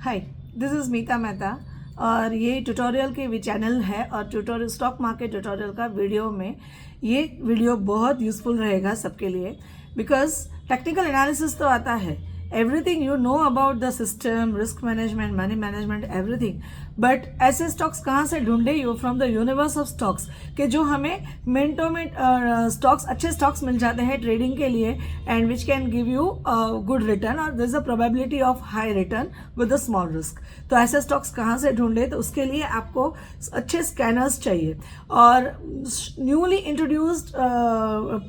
Hi, this is मीता मेहता और ये tutorial के चैनल है और ट्यूटोरियल स्टॉक मार्केट ट्यूटोरियल का वीडियो में ये वीडियो बहुत यूज़फुल रहेगा सबके लिए बिकॉज टेक्निकल एनालिसिस तो आता है, everything you know about the system, risk management, money management, everything, but ऐसे स्टॉक्स कहाँ से ढूंढे you from the universe of stocks कि जो हमें मिनटों में स्टॉक्स अच्छे स्टॉक्स मिल जाते हैं ट्रेडिंग के लिए and which can give you good return और this a probability of high return with a small risk. तो ऐसे स्टॉक्स कहाँ से ढूंढे, तो उसके लिए आपको अच्छे स्कैनर्स चाहिए और न्यूली इंट्रोड्यूस्ड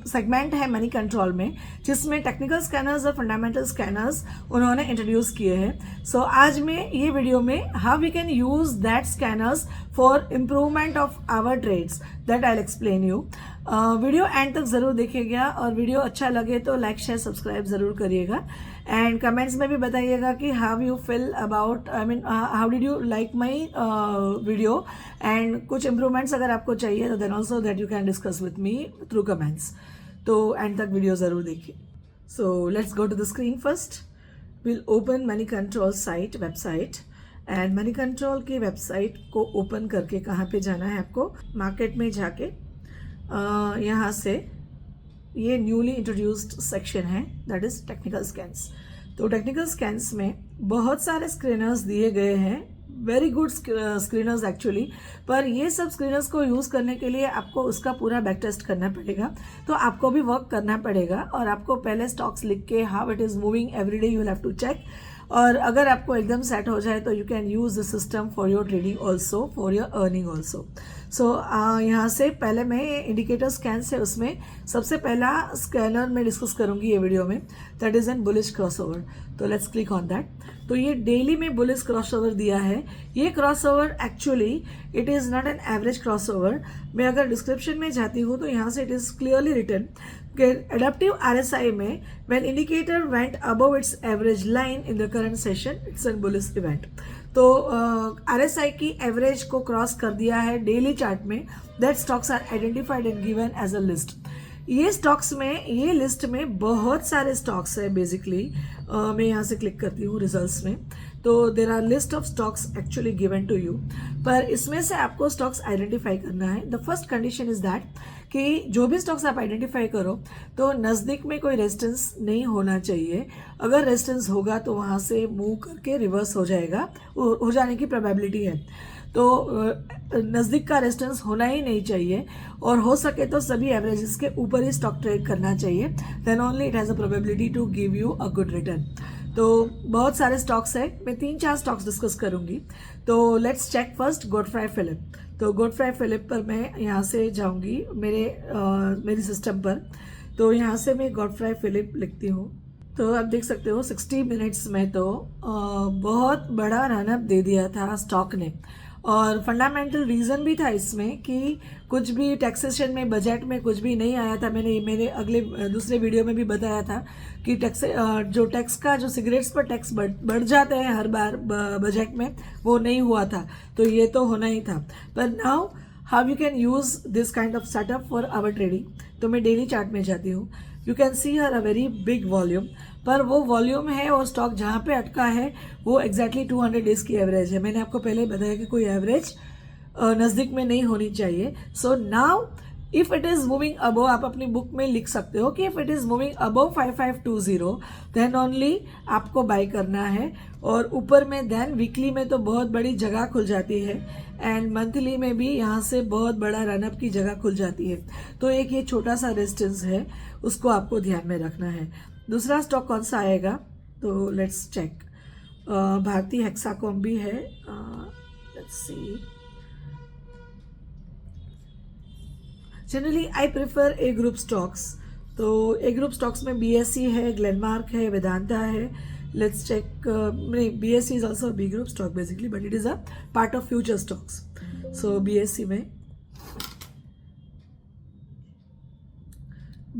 सेगमेंट है मनी कंट्रोल में जिसमें टेक्निकल स्कैनर्स और फंडामेंटल स्कैनर्स उन्होंने इंट्रोड्यूस किए हैं। सो आज मैं ये वीडियो में how we can use that scanners for improvement of our trades that I will explain you. Video end तक ज़रूर देखिएगा और वीडियो अच्छा लगे तो लाइक शेयर सब्सक्राइब ज़रूर करिएगा एंड कमेंट्स में भी बताइएगा कि how you feel about, I mean how did you like my video and कुछ इम्प्रूवमेंट्स अगर आपको चाहिए तो then also that you can discuss with me through comments. तो एंड तक वीडियो ज़रूर देखिए। So let's go to the screen first. Will open Moneycontrol site website and Moneycontrol की वेबसाइट को ओपन करके कहाँ पे जाना है आपको, मार्केट में जाके यहाँ से ये न्यूली इंट्रोड्यूस्ड सेक्शन है दैट इज़ टेक्निकल स्कैन्स। तो टेक्निकल स्कैन्स में बहुत सारे स्क्रीनर्स दिए गए हैं, वेरी गुड स्क्रीनर्स एक्चुअली, पर ये सब स्क्रीनर्स को यूज़ करने के लिए आपको उसका पूरा बैक टेस्ट करना पड़ेगा। तो आपको भी वर्क करना पड़ेगा और आपको पहले स्टॉक्स लिख के how it is moving every day you will have to check, और अगर आपको एकदम सेट हो जाए तो you can use the system for your trading also, for your earning also. So यहाँ से पहले मैं इंडिकेटर स्कैन से उसमें सबसे पहला स्कैनर मैं डिस्कस करूँगी ये वीडियो में, that is an bullish crossover. तो लेट्स क्लिक ऑन दैट। तो ये डेली में बुलिश क्रॉसओवर दिया है। ये crossover actually it is not an average crossover. मैं अगर डिस्क्रिप्शन में जाती हूँ तो यहाँ से it is clearly written adaptive RSI में when indicator went above its average line in the current session it's a bullish event। तो RSI की एवरेज को क्रॉस कर दिया है डेली चार्ट में, that stocks are identified and given as a list. ये stocks में, ये लिस्ट में बहुत सारे स्टॉक्स है बेसिकली। मैं यहाँ से क्लिक करती हूँ रिजल्ट्स में, तो there are list of stocks actually given to you, पर इसमें से आपको स्टॉक्स आइडेंटिफाई करना है। The first condition is that कि जो भी स्टॉक्स आप आइडेंटिफाई करो तो नज़दीक में कोई रेजिस्टेंस नहीं होना चाहिए। अगर रेजिस्टेंस होगा तो वहाँ से मूव करके रिवर्स हो जाएगा, हो जाने की प्रोबेबिलिटी है। तो नज़दीक का रेजिस्टेंस होना ही नहीं चाहिए और हो सके तो सभी एवरेजेस के ऊपर ही स्टॉक ट्रेड करना चाहिए, then only it has a probability to give you a good return. तो बहुत सारे स्टॉक्स है, मैं 3-4 स्टॉक्स डिस्कस करूंगी। तो लेट्स चेक फर्स्ट गॉडफ्राई फिलिप। तो गॉडफ्राई फिलिप पर मैं यहाँ से जाऊंगी मेरी सिस्टम पर। तो यहाँ से मैं गॉडफ्राई फिलिप लिखती हूँ। तो आप देख सकते हो 60 मिनट्स में तो बहुत बड़ा रनअप दे दिया था स्टॉक ने, और फंडामेंटल रीज़न भी था इसमें कि कुछ भी टैक्सेशन में, बजट में कुछ भी नहीं आया था। मैंने मेरे दूसरे वीडियो में भी बताया था कि जो टैक्स का, जो सिगरेट्स पर टैक्स बढ़ जाते हैं हर बार बजट में, वो नहीं हुआ था। तो ये तो होना ही था। पर now how you can use this kind of setup for our trading. तो मैं डेली चार्ट में जाती हूँ। You can see here a very big volume, पर वो वॉल्यूम है और स्टॉक जहाँ पे अटका है वो एग्जैक्टली 200 डेज की एवरेज है। मैंने आपको पहले बताया कि कोई एवरेज नज़दीक में नहीं होनी चाहिए। So now if it is moving above, आप अपनी बुक में लिख सकते हो कि if it is moving above 5520 then only आपको बाय करना है। और ऊपर में देन वीकली में तो बहुत बड़ी जगह खुल जाती है एंड मंथली में भी यहाँ से बहुत बड़ा रनअप की जगह खुल जाती है। तो एक ये छोटा सा रेजिस्टेंस है, उसको आपको ध्यान में रखना है। दूसरा स्टॉक कौन सा आएगा, तो लेट्स चेक। भारतीय हेक्साकॉम भी है, let's see. Generally I prefer A group stocks. तो ए ग्रुप स्टॉक्स में BSE है, ग्लेनमार्क है, वेदांता है। Let's check. BSE is also B group stock basically, but it is a part of future stocks. So BSE में,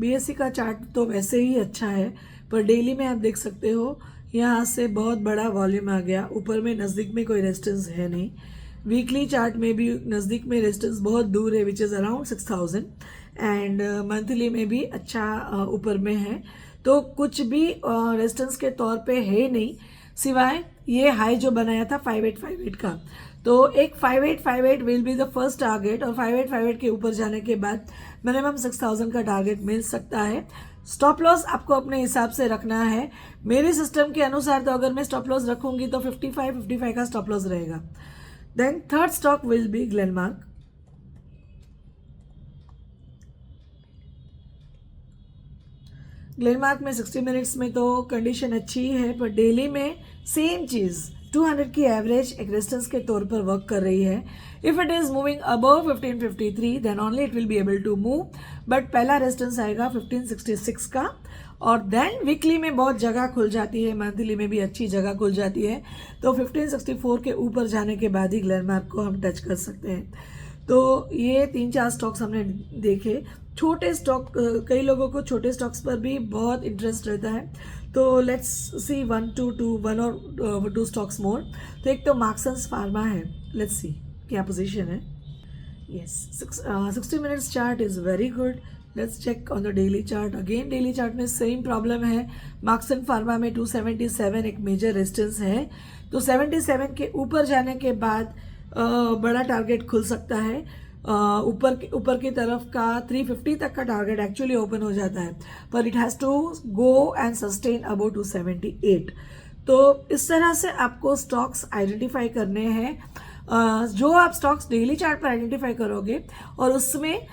BSE का chart तो वैसे ही अच्छा है, पर डेली में आप देख सकते हो यहाँ से बहुत बड़ा वॉल्यूम आ गया। ऊपर में नज़दीक में कोई रेजिस्टेंस है नहीं। वीकली चार्ट में भी नज़दीक में रेजिस्टेंस बहुत दूर है, which is around 6000 and monthly में भी अच्छा ऊपर में है। तो कुछ भी रेजिस्टेंस के तौर पे है नहीं, सिवाय ये हाई जो बनाया था 5858 का, तो एक 5858 will be the first target, और 5858 के ऊपर जाने के बाद मिनिमम 6000 का टारगेट मिल सकता है। स्टॉप लॉस आपको अपने हिसाब से रखना है। मेरे सिस्टम के अनुसार तो अगर मैं स्टॉप लॉस रखूंगी तो 55 का स्टॉप लॉस रहेगा। Then third stock will be Glenmark. Glenmark में 60 मिनट्स में तो कंडीशन अच्छी है, पर डेली में सेम चीज़ 200 की एवरेज एक रेजिस्टेंस के तौर पर वर्क कर रही है। If it is moving above 1553 then only it will be able to move, but पहला रेजिस्टेंस आएगा 1566 का, और देन वीकली में बहुत जगह खुल जाती है, मंथली में भी अच्छी जगह खुल जाती है, तो 1564 के ऊपर जाने के बाद ही ग्लेनमार्क को हम टच कर सकते हैं। तो ये 3-4 स्टॉक्स हमने देखे। छोटे स्टॉक, कई लोगों को छोटे स्टॉक्स पर भी बहुत इंटरेस्ट रहता है, तो लेट्स सी वन और टू स्टॉक्स मोर। तो एक तो मार्क्सन्स फार्मा है, लेट्स सी क्या पोजीशन है। Yes, 60 minutes chart is very good. Let's check on the daily chart. Again daily chart में सेम प्रॉब्लम है। मार्क्सन फार्मा में 277 एक मेजर रेजिस्टेंस है, तो 77 के ऊपर जाने के बाद बड़ा टारगेट खुल सकता है। ऊपर की तरफ का 350 तक का टारगेट एक्चुअली ओपन हो जाता है, पर it has to go and sustain about 278। तो इस तरह से आपको स्टॉक्स आइडेंटिफाई करने हैं। जो आप स्टॉक्स डेली चार्ट पर आइडेंटिफाई करोगे और उसमें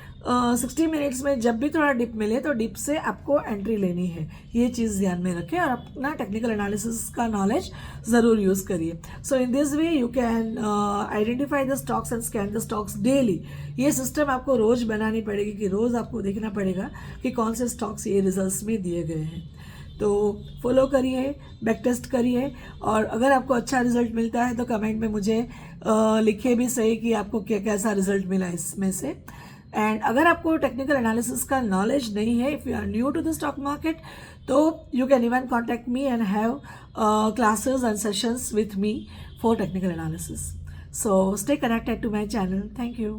60 मिनट्स में जब भी थोड़ा डिप मिले तो डिप से आपको एंट्री लेनी है, ये चीज़ ध्यान में रखें, और अपना टेक्निकल एनालिसिस का नॉलेज ज़रूर यूज़ करिए। So in this way you can identify the stocks and scan the stocks daily. ये सिस्टम आपको रोज़ बनानी पड़ेगी कि रोज़ आपको देखना पड़ेगा कि कौन से स्टॉक्स ये रिजल्ट्स में दिए गए हैं। तो फॉलो करिए, बैक टेस्ट करिए, और अगर आपको अच्छा रिजल्ट मिलता है तो कमेंट में मुझे लिखिए भी सही कि आपको कैसा रिजल्ट मिला इसमें से। एंड अगर आपको टेक्निकल एनालिसिस का नॉलेज नहीं है, if you are new to the stock market, तो you can even contact me and have classes and sessions with me for technical analysis. So stay connected to my channel. Thank you.